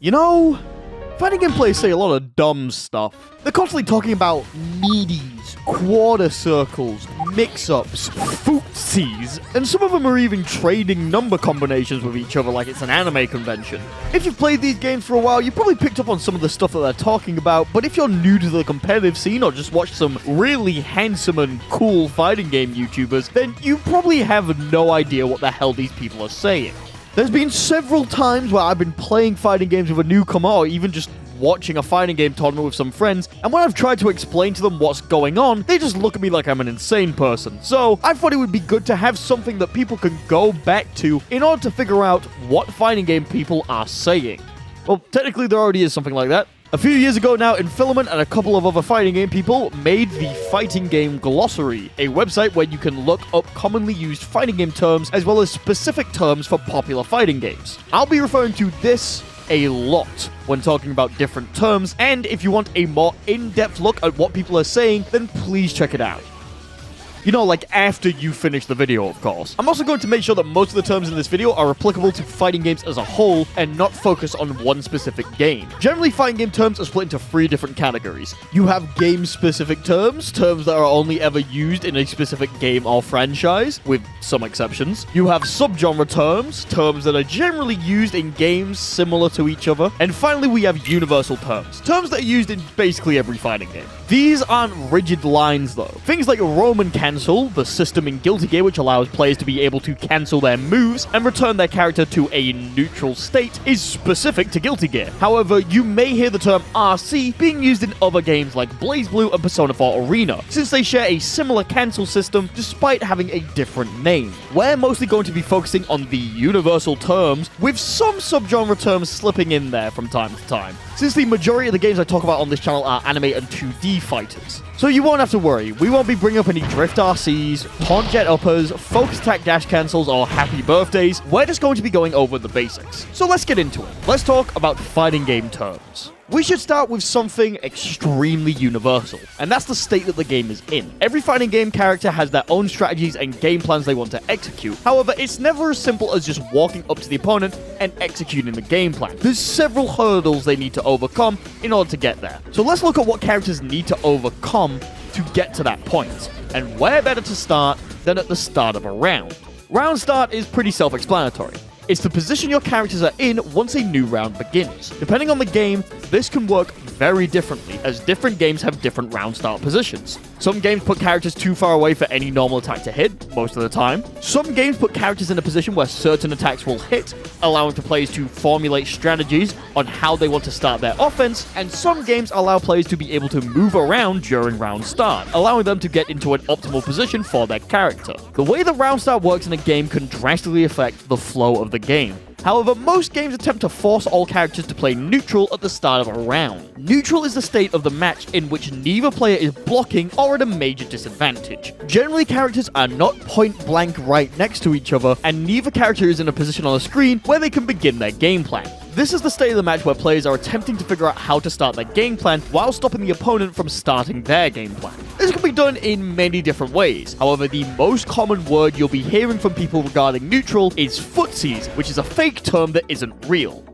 You know, fighting game players say a lot of dumb stuff. They're constantly talking about meaties, quarter circles, mix-ups, footsies, and some of them are even trading number combinations with each other like it's an anime convention. If you've played these games for a while, you probably picked up on some of the stuff that they're talking about, but if you're new to the competitive scene or just watched some really handsome and cool fighting game YouTubers, then you probably have no idea what the hell these people are saying. There's been several times where I've been playing fighting games with a newcomer or even just watching a fighting game tournament with some friends, and when I've tried to explain to them what's going on, they just look at me like I'm an insane person. So I thought it would be good to have something that people can go back to in order to figure out what fighting game people are saying. Well, technically there already is something like that. A few years ago now, Infilament and a couple of other fighting game people made the Fighting Game Glossary, a website where you can look up commonly used fighting game terms as well as specific terms for popular fighting games. I'll be referring to this a lot when talking about different terms, and if you want a more in-depth look at what people are saying, then please check it out. You know, like after you finish the video, of course. I'm also going to make sure that most of the terms in this video are applicable to fighting games as a whole and not focus on one specific game. Generally, fighting game terms are split into 3 different categories. You have game-specific terms, terms that are only ever used in a specific game or franchise, with some exceptions. You have subgenre terms, terms that are generally used in games similar to each other. And finally, we have universal terms, terms that are used in basically every fighting game. These aren't rigid lines, though. Things like Roman Cancel, the system in Guilty Gear which allows players to be able to cancel their moves and return their character to a neutral state, is specific to Guilty Gear. However, you may hear the term RC being used in other games like BlazBlue and Persona 4 Arena, since they share a similar cancel system despite having a different name. We're mostly going to be focusing on the universal terms, with some subgenre terms slipping in there from time to time, since the majority of the games I talk about on this channel are anime and 2D fighters. So you won't have to worry, we won't be bringing up any drift RCs, taunt jet uppers, focus attack dash cancels, or happy birthdays. We're just going to be going over the basics. So let's get into it. Let's talk about fighting game terms. We should start with something extremely universal, and that's the state that the game is in. Every fighting game character has their own strategies and game plans they want to execute. However, it's never as simple as just walking up to the opponent and executing the game plan. There's several hurdles they need to overcome in order to get there. So let's look at what characters need to overcome to get to that point. And where better to start than at the start of a round? Round start is pretty self-explanatory. It's the position your characters are in once a new round begins. Depending on the game, this can work very differently, as different games have different round start positions. Some games put characters too far away for any normal attack to hit, most of the time. Some games put characters in a position where certain attacks will hit, allowing the players to formulate strategies on how they want to start their offense, and some games allow players to be able to move around during round start, allowing them to get into an optimal position for their character. The way the round start works in a game can drastically affect the flow of the game. However, most games attempt to force all characters to play neutral at the start of a round. Neutral is the state of the match in which neither player is blocking or at a major disadvantage. Generally, characters are not point blank right next to each other, and neither character is in a position on the screen where they can begin their game plan. This is the state of the match where players are attempting to figure out how to start their game plan while stopping the opponent from starting their game plan. This can be done in many different ways. However, the most common word you'll be hearing from people regarding neutral is footsies, which is a fake term that isn't real.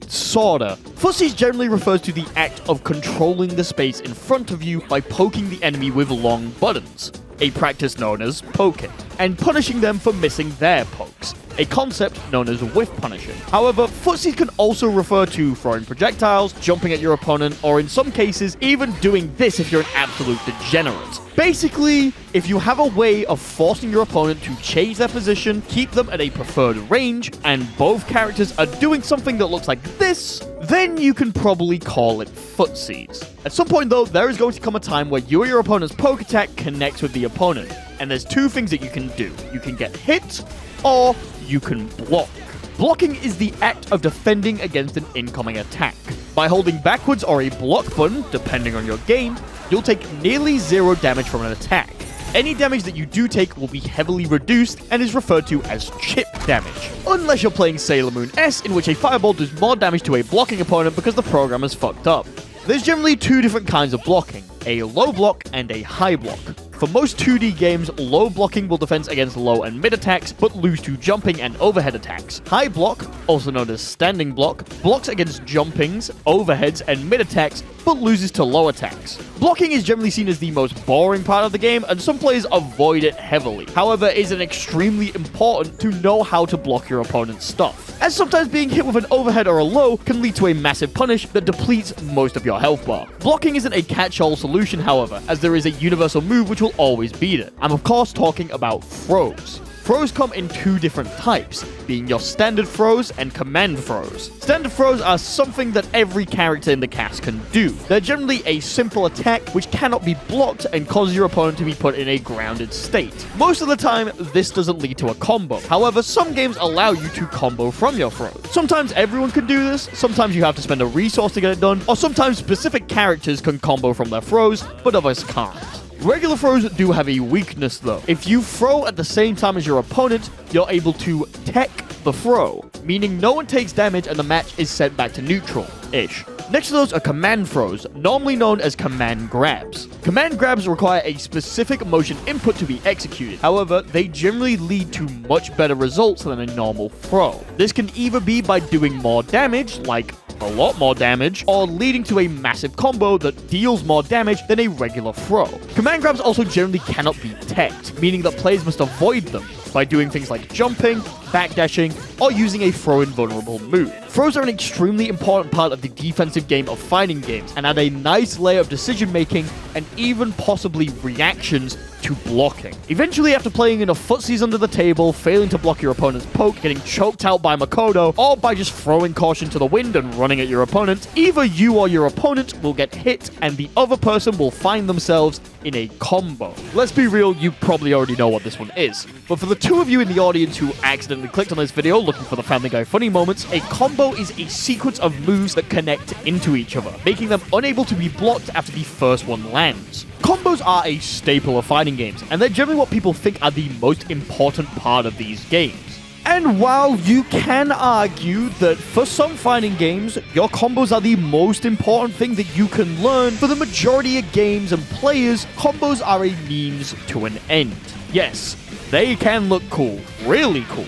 Sorta. Footsies generally refers to the act of controlling the space in front of you by poking the enemy with long buttons, a practice known as poke it, and punishing them for missing their pokes, a concept known as whiff punishing. However, footsies can also refer to throwing projectiles, jumping at your opponent, or in some cases, even doing this if you're an absolute degenerate. Basically, if you have a way of forcing your opponent to change their position, keep them at a preferred range, and both characters are doing something that looks like this, then you can probably call it footsies. At some point though, there is going to come a time where you or your opponent's poke attack connects with the opponent, and there's 2 things that you can do. You can get hit, or you can block. Blocking is the act of defending against an incoming attack. By holding backwards or a block button, depending on your game, you'll take nearly 0 damage from an attack. Any damage that you do take will be heavily reduced and is referred to as chip damage. Unless you're playing Sailor Moon S, in which a fireball does more damage to a blocking opponent because the program is fucked up. There's generally 2 different kinds of blocking, a low block and a high block. For most 2D games, low blocking will defend against low and mid attacks, but lose to jumping and overhead attacks. High block, also known as standing block, blocks against jumpings, overheads, and mid attacks, but loses to low attacks. Blocking is generally seen as the most boring part of the game, and some players avoid it heavily. However, it is extremely important to know how to block your opponent's stuff, as sometimes being hit with an overhead or a low can lead to a massive punish that depletes most of your health bar. Blocking isn't a catch-all solution, however, as there is a universal move which will always beat it. I'm of course talking about throws. Throws come in two different types, being your standard throws and command throws. Standard throws are something that every character in the cast can do. They're generally a simple attack which cannot be blocked and causes your opponent to be put in a grounded state. Most of the time, this doesn't lead to a combo. However, some games allow you to combo from your throws. Sometimes everyone can do this, sometimes you have to spend a resource to get it done, or sometimes specific characters can combo from their throws, but others can't. Regular throws do have a weakness though. If you throw at the same time as your opponent, you're able to tech the throw, meaning no one takes damage and the match is sent back to neutral-ish. Next to those are command throws, normally known as command grabs. Command grabs require a specific motion input to be executed. However, they generally lead to much better results than a normal throw. This can either be by doing more damage, like a lot more damage, or leading to a massive combo that deals more damage than a regular throw. Command grabs also generally cannot be teched, meaning that players must avoid them by doing things like jumping, backdashing, or using a throw-invulnerable move. Throws are an extremely important part of the defensive game of fighting games, and add a nice layer of decision-making and even possibly reactions to blocking. Eventually, after playing enough footsies under the table, failing to block your opponent's poke, getting choked out by Makoto, or by just throwing caution to the wind and running at your opponent, either you or your opponent will get hit and the other person will find themselves in a combo. Let's be real, you probably already know what this one is. But for the two of you in the audience who accidentally clicked on this video looking for the Family Guy funny moments, a combo is a sequence of moves that connect into each other, making them unable to be blocked after the first one lands. Combos are a staple of fighting games, and they're generally what people think are the most important part of these games. And while you can argue that for some fighting games, your combos are the most important thing that you can learn, for the majority of games and players, combos are a means to an end. Yes, they can look cool, really cool.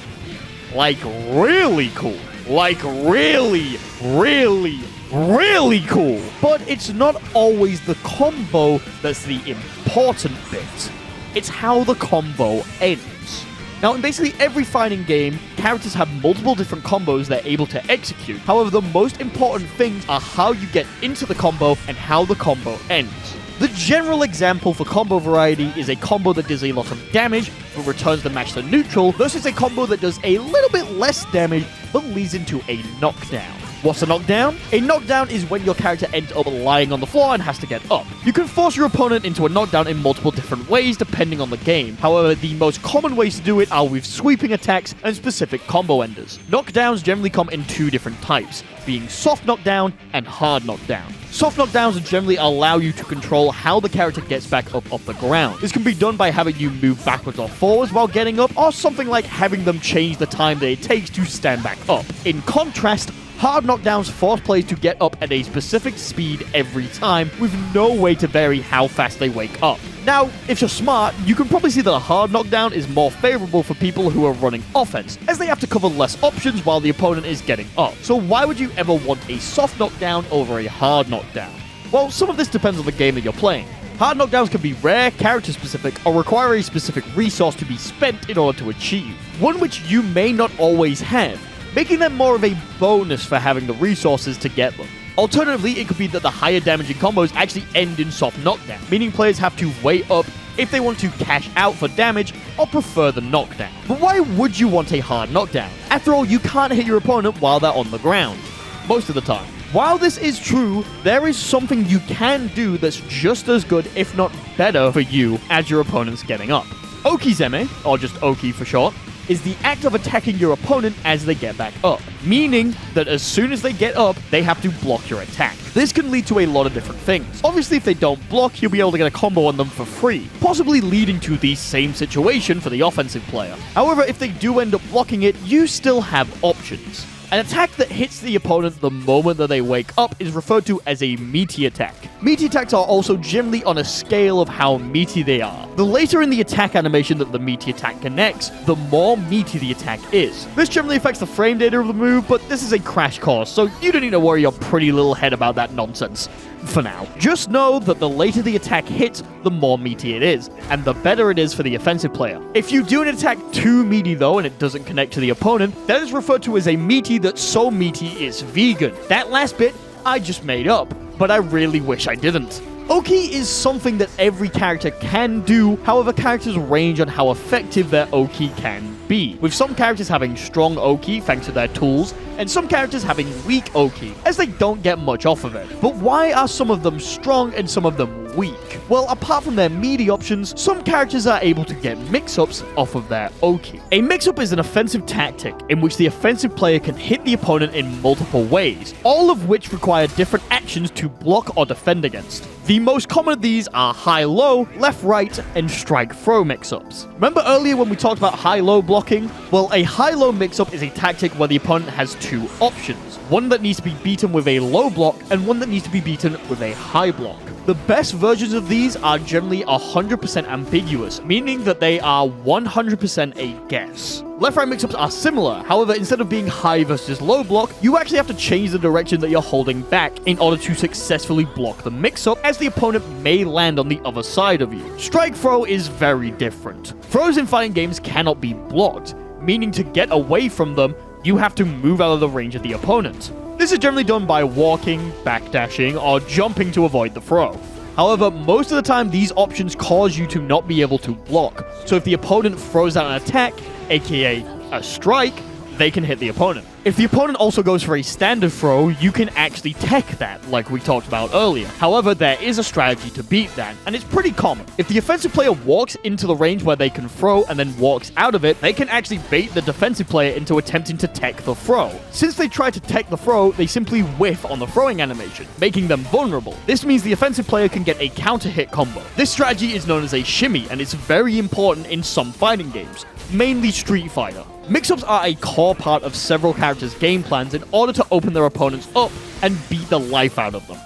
Like really cool. Like really, really, really cool. But it's not always the combo that's the important bit. It's how the combo ends. Now, in basically every fighting game, characters have multiple different combos they're able to execute. However, the most important things are how you get into the combo and how the combo ends. The general example for combo variety is a combo that does a lot of damage but returns the match to neutral versus a combo that does a little bit less damage but leads into a knockdown. What's a knockdown? A knockdown is when your character ends up lying on the floor and has to get up. You can force your opponent into a knockdown in multiple different ways depending on the game. However, the most common ways to do it are with sweeping attacks and specific combo enders. Knockdowns generally come in two different types, being soft knockdown and hard knockdown. Soft knockdowns generally allow you to control how the character gets back up off the ground. This can be done by having you move backwards or forwards while getting up, or something like having them change the time that it takes to stand back up. In contrast, hard knockdowns force players to get up at a specific speed every time, with no way to vary how fast they wake up. Now, if you're smart, you can probably see that a hard knockdown is more favorable for people who are running offense, as they have to cover less options while the opponent is getting up. So why would you ever want a soft knockdown over a hard knockdown? Well, some of this depends on the game that you're playing. Hard knockdowns can be rare, character-specific, or require a specific resource to be spent in order to achieve, one which you may not always have, making them more of a bonus for having the resources to get them. Alternatively, it could be that the higher damaging combos actually end in soft knockdown, meaning players have to wait up if they want to cash out for damage or prefer the knockdown. But why would you want a hard knockdown? After all, you can't hit your opponent while they're on the ground, most of the time. While this is true, there is something you can do that's just as good, if not better, for you as your opponent's getting up. Okizeme, or just Oki for short, is the act of attacking your opponent as they get back up, meaning that as soon as they get up, they have to block your attack. This can lead to a lot of different things. Obviously, if they don't block, you'll be able to get a combo on them for free, possibly leading to the same situation for the offensive player. However, if they do end up blocking it, you still have options. An attack that hits the opponent the moment that they wake up is referred to as a meaty attack. Meaty attacks are also generally on a scale of how meaty they are. The later in the attack animation that the meaty attack connects, the more meaty the attack is. This generally affects the frame data of the move, but this is a crash course, so you don't need to worry your pretty little head about that nonsense. For now. Just know that the later the attack hits, the more meaty it is, and the better it is for the offensive player. If you do an attack too meaty though and it doesn't connect to the opponent, that is referred to as a meaty that's so meaty it's vegan. That last bit, I just made up, but I really wish I didn't. Oki is something that every character can do, however characters range on how effective their Oki can be, with some characters having strong Oki thanks to their tools, and some characters having weak Oki, as they don't get much off of it. But why are some of them strong and some of them weak? Well, apart from their meaty options, some characters are able to get mix-ups off of their Oki. A mix-up is an offensive tactic in which the offensive player can hit the opponent in multiple ways, all of which require different actions to block or defend against. The most common of these are high-low, left-right, and strike-throw mix-ups. Remember earlier when we talked about high-low blocking? Well, a high-low mix-up is a tactic where the opponent has two options. One that needs to be beaten with a low block, and one that needs to be beaten with a high block. The best versions of these are generally 100% ambiguous, meaning that they are 100% a guess. Left-right mix-ups are similar, however, instead of being high versus low block, you actually have to change the direction that you're holding back in order to successfully block the mix-up, as the opponent may land on the other side of you. Strike-throw is very different. Throws in fighting games cannot be blocked, meaning to get away from them, you have to move out of the range of the opponent. This is generally done by walking, backdashing, or jumping to avoid the throw. However, most of the time these options cause you to not be able to block, so if the opponent throws out an attack, aka a strike, they can hit the opponent. If the opponent also goes for a standard throw, you can actually tech that, like we talked about earlier. However, there is a strategy to beat that, and it's pretty common. If the offensive player walks into the range where they can throw and then walks out of it, they can actually bait the defensive player into attempting to tech the throw. Since they try to tech the throw, they simply whiff on the throwing animation, making them vulnerable. This means the offensive player can get a counter hit combo. This strategy is known as a shimmy, and it's very important in some fighting games, mainly Street Fighter. Mix-ups are a core part of several characters' game plans in order to open their opponents up and beat the life out of them.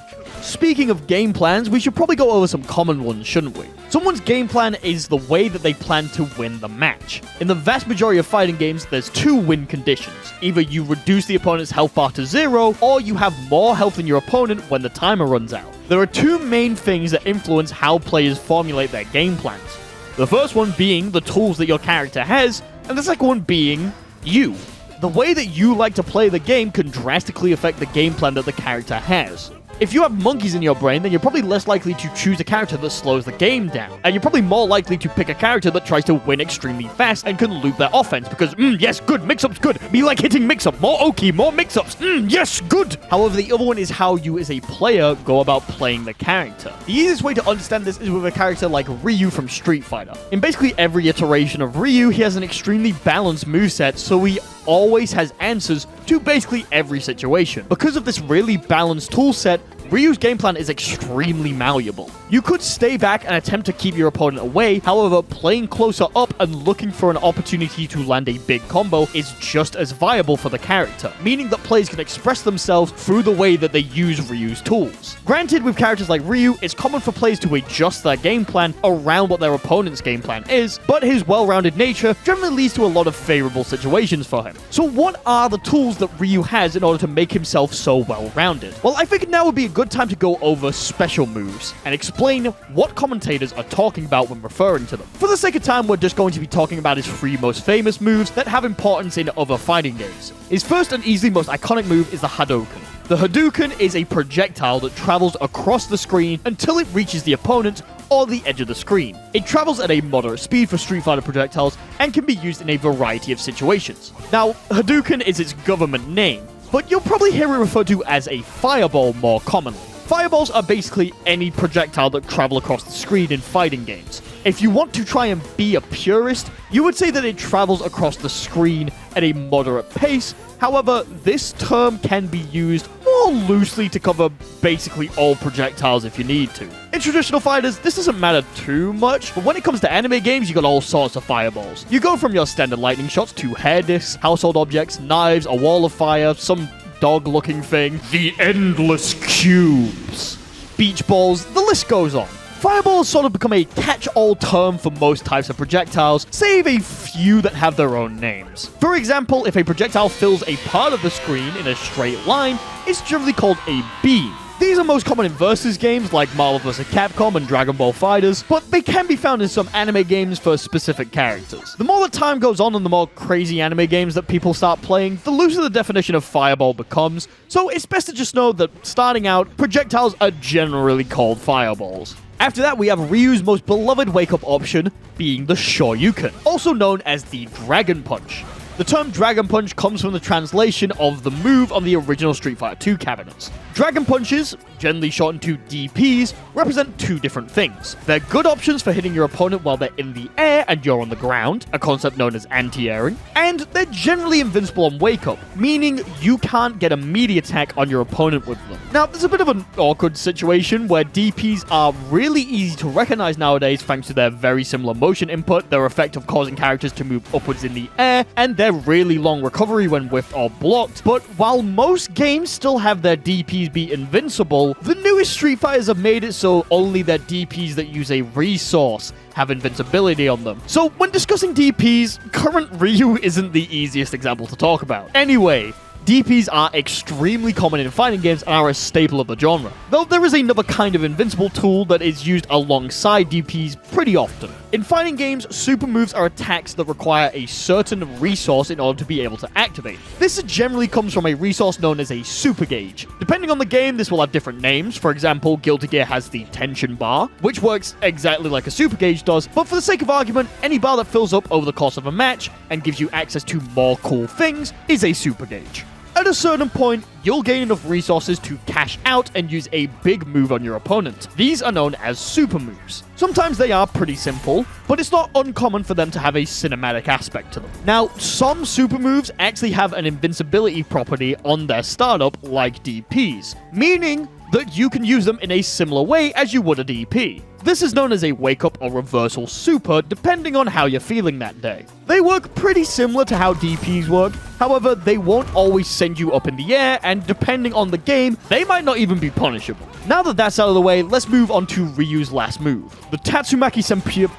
Speaking of game plans, we should probably go over some common ones, shouldn't we? Someone's game plan is the way that they plan to win the match. In the vast majority of fighting games, there's two win conditions. Either you reduce the opponent's health bar to 0, or you have more health than your opponent when the timer runs out. There are two main things that influence how players formulate their game plans. The first one being the tools that your character has, and the second one being you. The way that you like to play the game can drastically affect the game plan that the character has. If you have monkeys in your brain, then you're probably less likely to choose a character that slows the game down. And you're probably more likely to pick a character that tries to win extremely fast and can loop their offense because, yes, good, mix-ups, good. Be like hitting mix-up, more Oki, more mix-ups, yes, good. However, the other one is how you as a player go about playing the character. The easiest way to understand this is with a character like Ryu from Street Fighter. In basically every iteration of Ryu, he has an extremely balanced moveset, so he always has answers to basically every situation. Because of this really balanced toolset, Ryu's game plan is extremely malleable. You could stay back and attempt to keep your opponent away, however, playing closer up and looking for an opportunity to land a big combo is just as viable for the character, meaning that players can express themselves through the way that they use Ryu's tools. Granted, with characters like Ryu, it's common for players to adjust their game plan around what their opponent's game plan is, but his well-rounded nature generally leads to a lot of favorable situations for him. So what are the tools that Ryu has in order to make himself so well-rounded? Well, I figured now would be a good time to go over special moves and explain what commentators are talking about when referring to them. For the sake of time, we're just going to be talking about his 3 most famous moves that have importance in other fighting games. His first and easily most iconic move is the Hadouken. The Hadouken is a projectile that travels across the screen until it reaches the opponent or the edge of the screen. It travels at a moderate speed for Street Fighter projectiles and can be used in a variety of situations. Now, Hadouken is its government name, but you'll probably hear it referred to as a fireball more commonly. Fireballs are basically any projectile that travel across the screen in fighting games. If you want to try and be a purist, you would say that it travels across the screen at a moderate pace. However, this term can be used more more loosely to cover basically all projectiles if you need to. In traditional fighters, this doesn't matter too much, but when it comes to anime games, you got all sorts of fireballs. You go from your standard lightning shots to hair discs, household objects, knives, a wall of fire, some dog-looking thing, the endless cubes, beach balls, the list goes on. Fireballs sort of become a catch-all term for most types of projectiles, save a few that have their own names. For example, if a projectile fills a part of the screen in a straight line, it's generally called a beam. These are most common in versus games like Marvel vs. Capcom and Dragon Ball FighterZ, but they can be found in some anime games for specific characters. The more that time goes on and the more crazy anime games that people start playing, the looser the definition of fireball becomes, so it's best to just know that starting out, projectiles are generally called fireballs. After that, we have Ryu's most beloved wake-up option, being the Shoryuken, also known as the Dragon Punch. The term Dragon Punch comes from the translation of the move on the original Street Fighter II cabinets. Dragon Punches, generally shortened to DPs, represent two different things. They're good options for hitting your opponent while they're in the air and you're on the ground, a concept known as anti-airing, and they're generally invincible on wake-up, meaning you can't get a meaty attack on your opponent with them. Now, there's a bit of an awkward situation where DPs are really easy to recognize nowadays thanks to their very similar motion input, their effect of causing characters to move upwards in the air, and their really long recovery when whiffed or blocked. But while most games still have their DPs be invincible, the newest Street Fighters have made it so only their DPs that use a resource have invincibility on them. So when discussing DPs, current Ryu isn't the easiest example to talk about. Anyway, DPs are extremely common in fighting games and are a staple of the genre, though there is another kind of invincible tool that is used alongside DPs pretty often. In fighting games, super moves are attacks that require a certain resource in order to be able to activate. This generally comes from a resource known as a super gauge. Depending on the game, this will have different names. For example, Guilty Gear has the tension bar, which works exactly like a super gauge does, but for the sake of argument, any bar that fills up over the course of a match and gives you access to more cool things is a super gauge. At a certain point, you'll gain enough resources to cash out and use a big move on your opponent. These are known as super moves. Sometimes they are pretty simple, but it's not uncommon for them to have a cinematic aspect to them. Now, some super moves actually have an invincibility property on their startup like DPs, meaning that you can use them in a similar way as you would a DP. This is known as a wake-up or reversal super, depending on how you're feeling that day. They work pretty similar to how DPs work, however, they won't always send you up in the air, and depending on the game, they might not even be punishable. Now that that's out of the way, let's move on to Ryu's last move. The Tatsumaki Senpyu...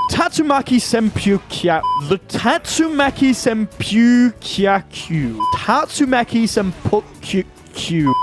Tatsumaki Senpyu Kya... The Tatsumaki Senpyu Kyaku. Tatsumaki Senpyu...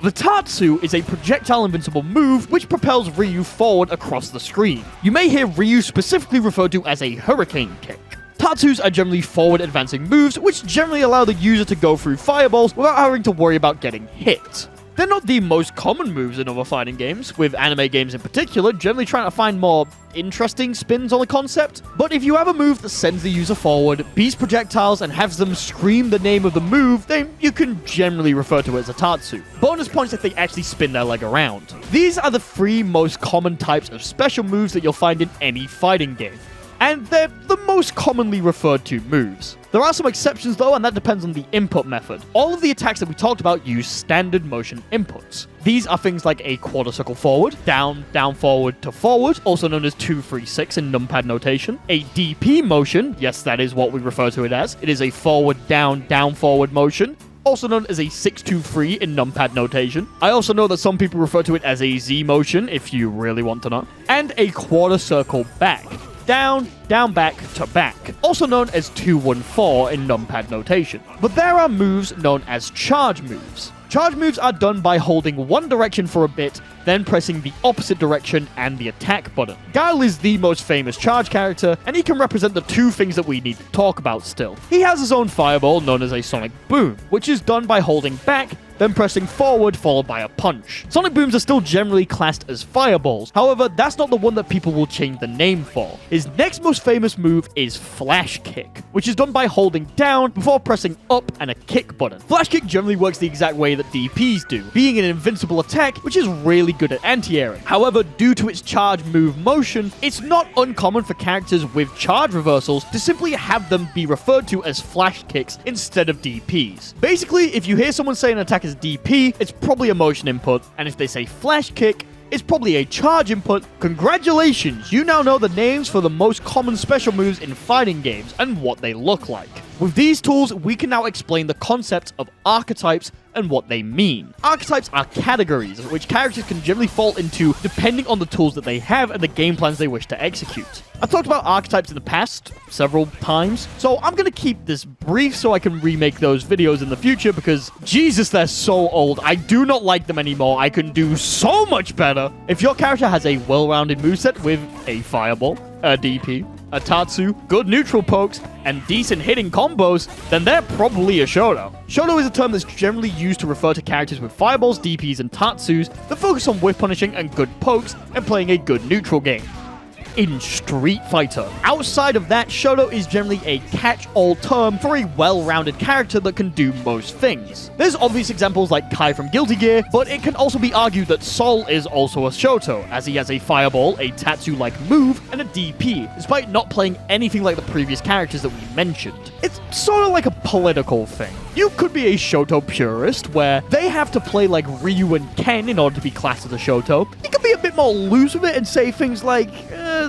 The Tatsu is a projectile invincible move which propels Ryu forward across the screen. You may hear Ryu specifically referred to as a hurricane kick. Tatsus are generally forward advancing moves which generally allow the user to go through fireballs without having to worry about getting hit. They're not the most common moves in other fighting games, with anime games in particular generally trying to find more interesting spins on the concept, but if you have a move that sends the user forward, beats projectiles, and has them scream the name of the move, then you can generally refer to it as a Tatsu. Bonus points if they actually spin their leg around. These are the three most common types of special moves that you'll find in any fighting game, and they're the most commonly referred to moves. There are some exceptions though, and that depends on the input method. All of the attacks that we talked about use standard motion inputs. These are things like a quarter circle forward, down, down forward to forward, also known as 2-3-6 in numpad notation. A DP motion, yes, that is what we refer to it as. It is a forward, down, down forward motion, also known as a 6-2-3 in numpad notation. I also know that some people refer to it as a Z motion, if you really want to know. And a quarter circle back. Down, down, back to back, also known as 2-1-4 in numpad notation. But there are moves known as charge moves. Charge moves are done by holding one direction for a bit, then pressing the opposite direction and the attack button. Guile is the most famous charge character, and he can represent the two things that we need to talk about still. He has his own fireball known as a Sonic Boom, which is done by holding back, then pressing forward followed by a punch. Sonic Booms are still generally classed as fireballs, however, that's not the one that people will change the name for. His next most famous move is Flash Kick, which is done by holding down before pressing up and a kick button. Flash Kick generally works the exact way that DPs do, being an invincible attack which is really good at anti-airing. However, due to its charge move motion, it's not uncommon for characters with charge reversals to simply have them be referred to as Flash Kicks instead of DPs. Basically, if you hear someone say an attack is is DP, it's probably a motion input, and if they say flash kick, it's probably a charge input. Congratulations, you now know the names for the most common special moves in fighting games and what they look like. With these tools, we can now explain the concepts of archetypes and what they mean. Archetypes are categories, which characters can generally fall into depending on the tools that they have and the game plans they wish to execute. I've talked about archetypes in the past several times, so I'm going to keep this brief so I can remake those videos in the future because, Jesus, they're so old. I do not like them anymore. I can do so much better. If your character has a well-rounded moveset with a fireball, a DP, a Tatsu, good neutral pokes, and decent hitting combos, then they're probably a Shoto. Shoto is a term that's generally used to refer to characters with fireballs, DPs, and Tatsus that focus on whiff punishing and good pokes and playing a good neutral game. In Street Fighter. Outside of that, Shoto is generally a catch-all term for a well-rounded character that can do most things. There's obvious examples like Kai from Guilty Gear, but it can also be argued that Sol is also a Shoto, as he has a fireball, a Tatsu-like move, and a DP, despite not playing anything like the previous characters that we mentioned. It's sort of like a political thing. You could be a Shoto purist, where they have to play like Ryu and Ken in order to be classed as a Shoto. You could be a bit more loose with it and say things like,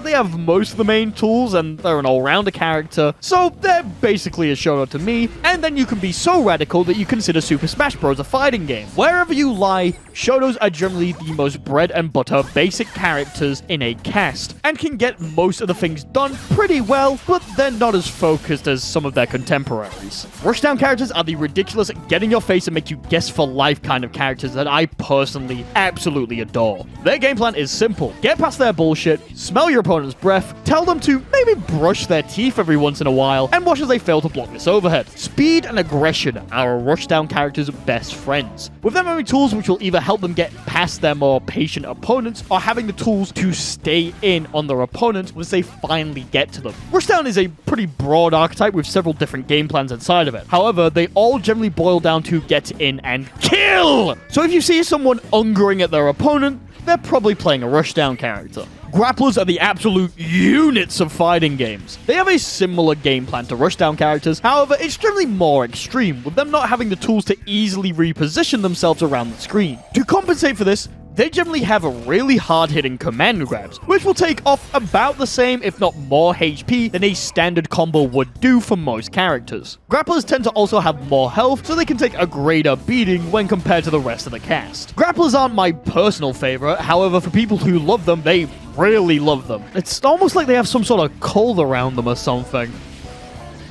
they have most of the main tools and they're an all-rounder character, so they're basically a Shoto to me. And then you can be so radical that you consider Super Smash Bros. A fighting game. Wherever you lie, Shotos are generally the most bread and butter basic characters in a cast, and can get most of the things done pretty well, but they're not as focused as some of their contemporaries. Rushdown characters are the ridiculous get in your face and make you guess for life kind of characters that I personally absolutely adore. Their game plan is simple. Get past their bullshit, smell your opponent's breath, tell them to maybe brush their teeth every once in a while, and watch as they fail to block this overhead. Speed and aggression are a rushdown character's best friends, with them having tools which will either help them get past their more patient opponents, or having the tools to stay in on their opponents once they finally get to them. Rushdown is a pretty broad archetype with several different game plans inside of it. However, they all generally boil down to get in and kill! So if you see someone hungering at their opponent, they're probably playing a rushdown character. Grapplers are the absolute units of fighting games. They have a similar game plan to rushdown characters, however, it's generally more extreme, with them not having the tools to easily reposition themselves around the screen. To compensate for this, they generally have a really hard-hitting command grabs, which will take off about the same, if not more HP than a standard combo would do for most characters. Grapplers tend to also have more health, so they can take a greater beating when compared to the rest of the cast. Grapplers aren't my personal favorite, however, for people who love them, they really love them. It's almost like they have some sort of cult around them or something.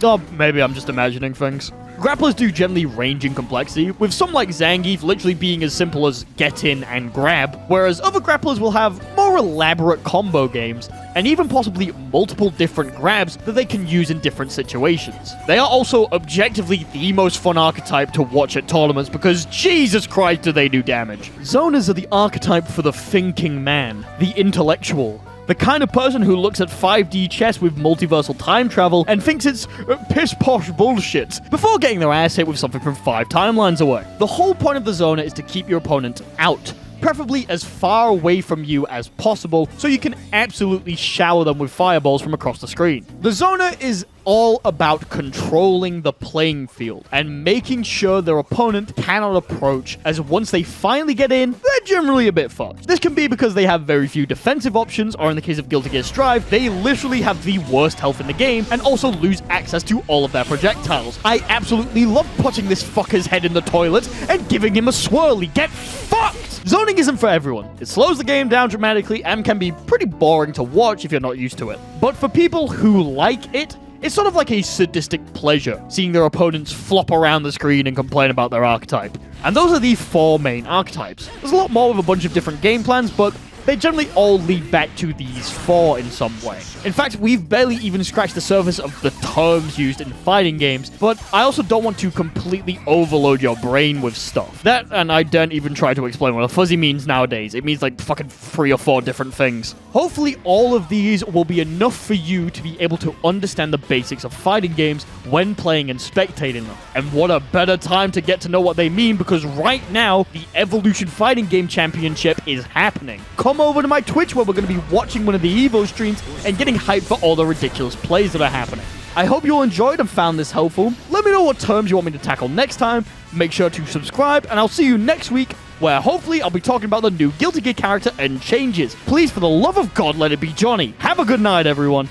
Or maybe I'm just imagining things. Grapplers do generally range in complexity, with some like Zangief literally being as simple as get in and grab, whereas other grapplers will have more elaborate combo games, and even possibly multiple different grabs that they can use in different situations. They are also objectively the most fun archetype to watch at tournaments because Jesus Christ do they do damage. Zonas are the archetype for the thinking man, the intellectual. The kind of person who looks at 5D chess with multiversal time travel and thinks it's piss-posh bullshit before getting their ass hit with something from 5 timelines away. The whole point of the Zona is to keep your opponent out, preferably as far away from you as possible, so you can absolutely shower them with fireballs from across the screen. The Zona is all about controlling the playing field and making sure their opponent cannot approach, as once they finally get in, they're generally a bit fucked. This can be because they have very few defensive options, or in the case of Guilty Gear Strive, they literally have the worst health in the game and also lose access to all of their projectiles. I absolutely love putting this fucker's head in the toilet and giving him a swirly. Get fucked! Zoning isn't for everyone. It slows the game down dramatically and can be pretty boring to watch if you're not used to it. But for people who like it, it's sort of like a sadistic pleasure, seeing their opponents flop around the screen and complain about their archetype. And those are the 4 main archetypes. There's a lot more with a bunch of different game plans, but they generally all lead back to these 4 in some way. In fact, we've barely even scratched the surface of the terms used in fighting games, but I also don't want to completely overload your brain with stuff. That, and I don't even try to explain what a fuzzy means nowadays. It means like fucking 3 or 4 different things. Hopefully all of these will be enough for you to be able to understand the basics of fighting games when playing and spectating them. And what a better time to get to know what they mean, because right now, the Evolution Fighting Game Championship is happening. Come over to my Twitch where we're going to be watching one of the Evo streams and getting hyped for all the ridiculous plays that are happening. I hope you all enjoyed and found this helpful. Let me know what terms you want me to tackle next time, make sure to subscribe, and I'll see you next week, where hopefully I'll be talking about the new Guilty Gear character and changes. Please, for the love of God, let it be Johnny. Have a good night, everyone.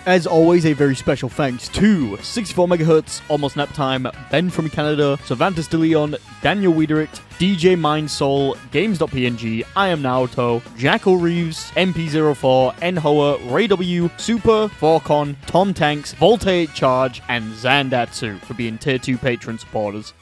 As always, a very special thanks to 64MHz, Almost Nap Time, Ben from Canada, Cervantes de Leon, Daniel Wiedericht, DJ Mindsoul, Games.png, I Am Naoto, Jackal Reeves, MP04, Nhoa, Ray W, Super, Forcon, Tom Tanks, Voltage Charge, and Zandatsu for being Tier 2 patron supporters.